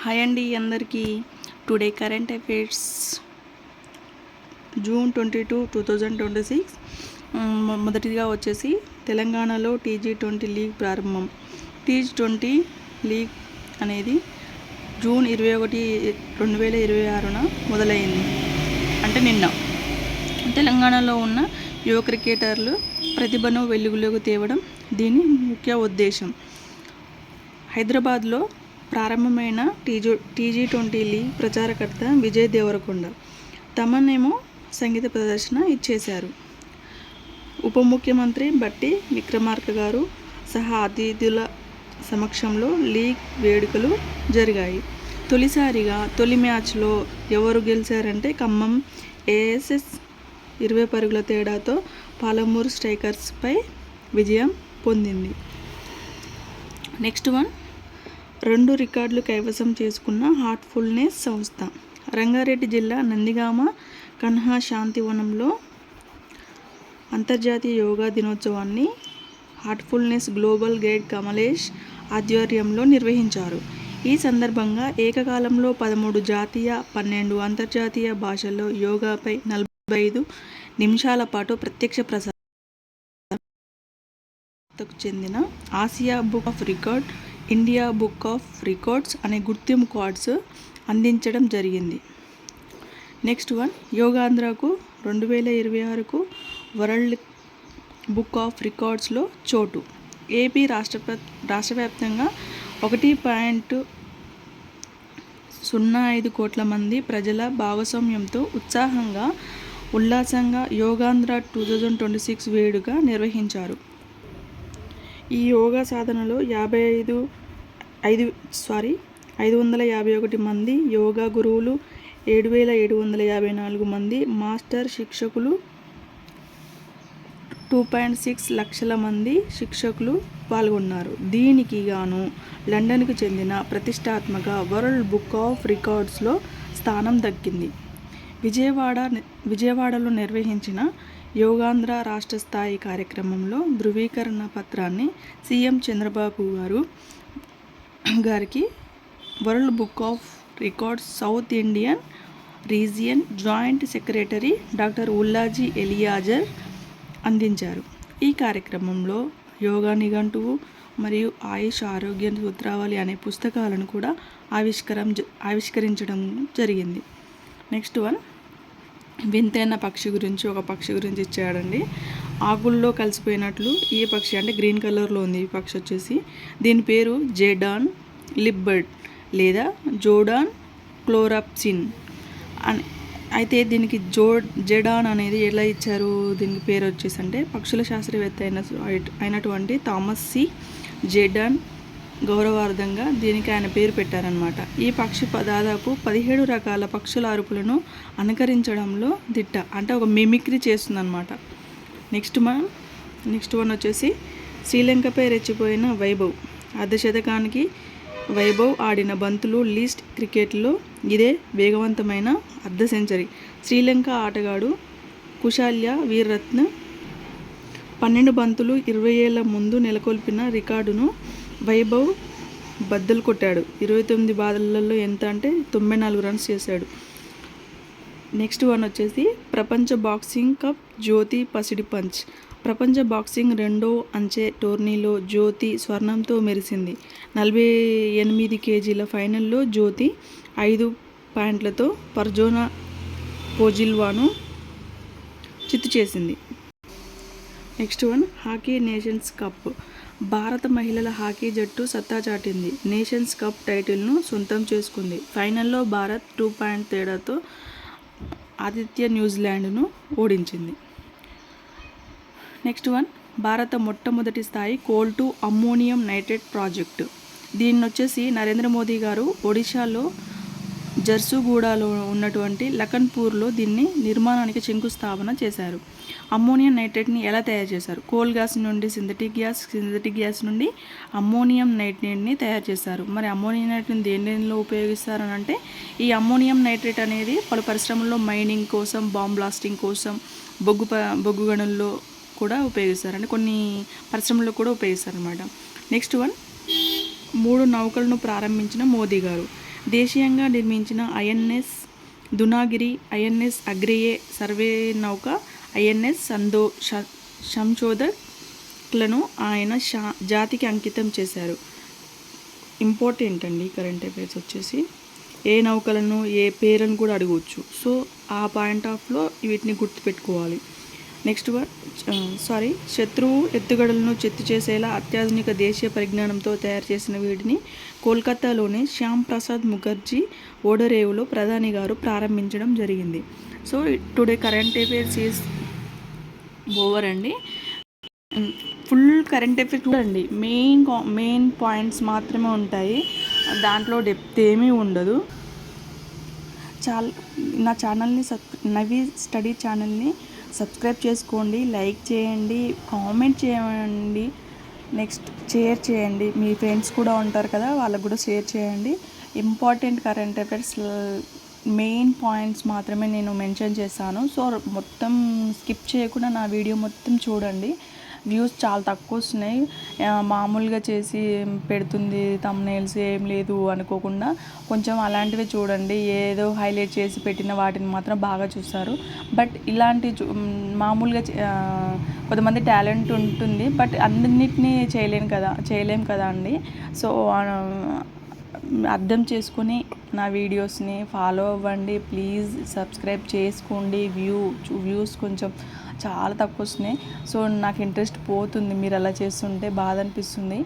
Hi అండి అందరికీ. Today current affairs June 22, 2026. మొదటిగా వచ్చేసి తెలంగాణలో T20 లీగ్ ప్రారంభం. T20 లీగ్ అనేది జూన్ 21, 2026న మొదలైంది. అంటే నిన్న. తెలంగాణలో ఉన్న యువ క్రికెటర్లు ప్రతిభను వెలుగులోకి తేవడం దీని ముఖ్య ఉద్దేశం. హైదరాబాద్లో ప్రారంభమైన T20 లీగ్ ప్రచారకర్త విజయ్ దేవరకొండ తమనేమో సంగీత ప్రదర్శన ఇచ్చేశారు. ఉప ముఖ్యమంత్రి బట్టి విక్రమార్క గారు సహా అతిథుల సమక్షంలో లీగ్ వేడుకలు జరిగాయి. తొలిసారిగా తొలి మ్యాచ్లో ఎవరు గెలిచారంటే ఖమ్మం ASS 20 పరుగుల తేడాతో పాలమూరు స్ట్రైకర్స్పై విజయం పొందింది. నెక్స్ట్ వన్, 2 రికార్డులు కైవసం చేసుకున్న హార్ట్ఫుల్నెస్ సంస్థ. రంగారెడ్డి జిల్లా నందిగామ కన్హా శాంతివనంలో అంతర్జాతీయ యోగా దినోత్సవాన్ని హార్ట్ఫుల్నెస్ గ్లోబల్ గైడ్ కమలేష్ ఆధ్వర్యంలో నిర్వహించారు. ఈ సందర్భంగా ఏకకాలంలో 13 జాతీయ, 12 అంతర్జాతీయ భాషల్లో యోగాపై 45 నిమిషాల పాటు ప్రత్యక్ష ప్రసారం చెందిన Asia Book of Record, India Book of Records అనే గుర్తింపు కార్డ్స్ అందించడం జరిగింది. నెక్స్ట్ వన్, యోగాంధ్రకు 2026కు వరల్డ్ బుక్ ఆఫ్ రికార్డ్స్లో చోటు. ఏపీ రాష్ట్రవ్యాప్తంగా 1.05 కోట్ల మంది ప్రజల భాగస్వామ్యంతో ఉత్సాహంగా, ఉల్లాసంగా యోగాంధ్ర 2026 వేడుక నిర్వహించారు. ఈ యోగా సాధనలో 551 మంది యోగా గురువులు, 7,754 మంది మాస్టర్ శిక్షకులు, 2.6 లక్షల మంది శిక్షకులు పాల్గొన్నారు. దీనికి గాను లండన్కు చెందిన ప్రతిష్టాత్మక వరల్డ్ బుక్ ఆఫ్ రికార్డ్స్లో స్థానం దక్కింది. విజయవాడలో నిర్వహించిన యోగాంధ్ర రాష్ట్ర స్థాయి కార్యక్రమంలో ధృవీకరణ పత్రాన్ని సీఎం చంద్రబాబు గారికి World Book of Records South Indian region joint secretary doctor Ullaji Eleazar అందించారు. ఈ కార్యక్రమంలో యోగా నిఘంటువు మరియు ఆయుష్ ఆరోగ్య సూత్రావళి అనే పుస్తకాలను కూడా ఆవిష్కరించడం జరిగింది. నెక్స్ట్ వన్, వింతైన పక్షి గురించి ఒక పక్షి గురించి ఇచ్చాడండి. ఆకుల్లో కలిసిపోయినట్లు ఈ పక్షి, అంటే గ్రీన్ కలర్లో ఉంది ఈ పక్షి వచ్చేసి. దీని పేరు జెడాన్ లిప్ బర్డ్ లేదా జోడాన్ క్లోరాప్సిన్ అని. అయితే దీనికి జెడాన్ అనేది ఎలా ఇచ్చారు, దీనికి పేరు వచ్చేసి అంటే పక్షుల శాస్త్రవేత్త అయినటువంటి థామస్ సి జెడాన్ గౌరవార్థంగా దీనికి ఆయన పేరు పెట్టారనమాట. ఈ పక్షి దాదాపు 17 రకాల పక్షుల అరుపులను అనుకరించడంలో దిట్ట, అంటే ఒక మిమిక్రీ చేస్తుందన్నమాట. నెక్స్ట్ వన్ వచ్చేసి శ్రీలంకపై రెచ్చిపోయిన వైభవ్. అర్ధశతకానికి వైభవ్ ఆడిన బంతులు లీస్ట్ క్రికెట్లో ఇదే వేగవంతమైన అర్ధ సెంచరీ. శ్రీలంక ఆటగాడు కుశాల్య వీరరత్న 12 బంతులు 20 ఏళ్ల ముందు నెలకొల్పిన రికార్డును వైభవ్ బద్దలు కొట్టాడు. 29 బాల్లలో ఎంత అంటే 94 రన్స్ చేశాడు. నెక్స్ట్ వన్ వచ్చేసి ప్రపంచ బాక్సింగ్ కప్ జ్యోతి పసిడి పంచ్. ప్రపంచ బాక్సింగ్ 2వ అంచె టోర్నీలో జ్యోతి స్వర్ణంతో మెరిసింది. 48 కేజీల ఫైనల్లో జ్యోతి 5 పాయింట్లతో పర్జోనా పోజిల్వాను చిత్తు చేసింది. Next one, hockey nations cup. భారత మహిళల హాకీ జట్టు సత్తా చాటింది. నేషన్స్ కప్ టైటిల్ను సొంతం చేసుకుంది. ఫైనల్లో భారత్ 2 పాయింట్ తేడాతో ఆతిథ్య న్యూజిలాండ్ను ఓడించింది. నెక్స్ట్ వన్, భారత మొట్టమొదటి స్థాయి coal to ammonium nitrate project. దీన్ని వచ్చేసి నరేంద్ర మోదీ గారు ఒడిశాలో జర్సుగూడలో ఉన్నటువంటి లఖన్పూర్లో దీన్ని నిర్మాణానికి శంకుస్థాపన చేశారు. అమ్మోనియం నైట్రేట్ని ఎలా తయారు చేశారు? కోల్ గ్యాస్ నుండి సింథటిక్ గ్యాస్ నుండి అమ్మోనియం నైట్రేట్ని తయారు చేశారు. మరి అమ్మోనియం నైట్రేట్ని దేనిలో ఉపయోగిస్తారు అని అంటే, ఈ అమ్మోనియం నైట్రేట్ అనేది పలు పరిశ్రమల్లో మైనింగ్ కోసం, బాంబ్ బ్లాస్టింగ్ కోసం, బొగ్గు గనుల్లో కూడా ఉపయోగిస్తారు, అంటే కొన్ని పరిశ్రమల్లో కూడా ఉపయోగిస్తారు అన్నమాట. నెక్స్ట్ వన్, 3 నౌకలను ప్రారంభించిన మోదీ గారు. దేశీయంగా నిర్మించిన ఐఎన్ఎస్ దునాగిరి, ఐఎన్ఎస్ అగ్రేయే సర్వే నౌక, ఐఎన్ఎస్ సంశోధక్లను ఆయన జాతికి అంకితం చేశారు. ఇంపార్టెంట్ అండి కరెంట్ అఫైర్స్ వచ్చేసి. ఏ నౌకలను ఏ పేర్లను కూడా అడగవచ్చు. సో ఆ పాయింట్ ఆఫ్లో వీటిని గుర్తుపెట్టుకోవాలి. నెక్స్ట్ శత్రువు ఎత్తుగడలను చిత్తు చేసేలా అత్యాధునిక దేశీయ పరిజ్ఞానంతో తయారు చేసిన వీటిని కోల్కతాలోని శ్యామ్ ప్రసాద్ ముఖర్జీ ఓడరేవులో ప్రధాని గారు ప్రారంభించడం జరిగింది. So today current affairs is over అండి. ఫుల్ కరెంట్ అఫైర్స్ చూడండి, మెయిన్ పాయింట్స్ మాత్రమే ఉంటాయి, దాంట్లో డెప్త్ ఏమీ ఉండదు. నా ఛానల్ని నవీ స్టడీ ఛానల్ని సబ్స్క్రైబ్ చేసుకోండి, లైక్ చేయండి, కామెంట్ చేయండి, నెక్స్ట్ షేర్ చేయండి. మీ ఫ్రెండ్స్ కూడా ఉంటారు కదా, వాళ్ళకు కూడా షేర్ చేయండి. Important current affairs main points మాత్రమే నేను మెన్షన్ చేశాను. సో మొత్తం స్కిప్ చేయకుండా నా వీడియో మొత్తం చూడండి. వ్యూస్ చాలా తక్కువ వస్తున్నాయి, మామూలుగా చేసి పెడుతుంది థంబ్నెయిల్స్, ఏం లేదు అనుకోకుండా కొంచెం అలాంటివి చూడండి. ఏదో హైలైట్ చేసి పెట్టిన వాటిని మాత్రం బాగా చూస్తారు. బట్ ఇలాంటి మామూలుగా కొంతమంది టాలెంట్ ఉంటుంది, బట్ అన్నిటినీ చేయలేం కదా అండి. సో అర్థం చేసుకొని నా వీడియోస్ని ఫాలో అవ్వండి, ప్లీజ్ సబ్స్క్రైబ్ చేసుకోండి. వ్యూస్ కొంచెం చాలా తక్కువ వస్తున్నాయి. సో నాకు ఇంట్రెస్ట్ పోతుంది, మీరు అలా చేస్తుంటే బాధ అనిపిస్తుంది,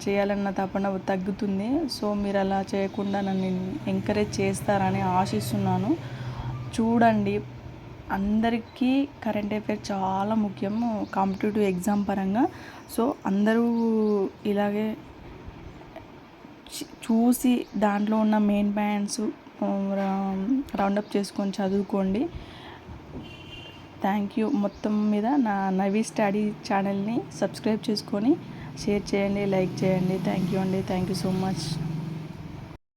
చేయాలన్న తపన తగ్గుతుంది. సో మీరు అలా చేయకుండా నన్ను ఎంకరేజ్ చేస్తారని ఆశిస్తున్నాను. చూడండి, అందరికీ కరెంట్ అఫైర్ చాలా ముఖ్యం కాంపిటేటివ్ ఎగ్జామ్ పరంగా. సో అందరూ ఇలాగే చూసి దాంట్లో ఉన్న మెయిన్ పాయింట్స్ రౌండప్ చేసుకొని చదువుకోండి. Thank you. మొత్తం మీద నా నవీ స్టడీ ఛానల్ని సబ్స్క్రైబ్ చేసుకొని షేర్ చేయండి, లైక్ చేయండి. థ్యాంక్ యూ అండి. Thank you so much.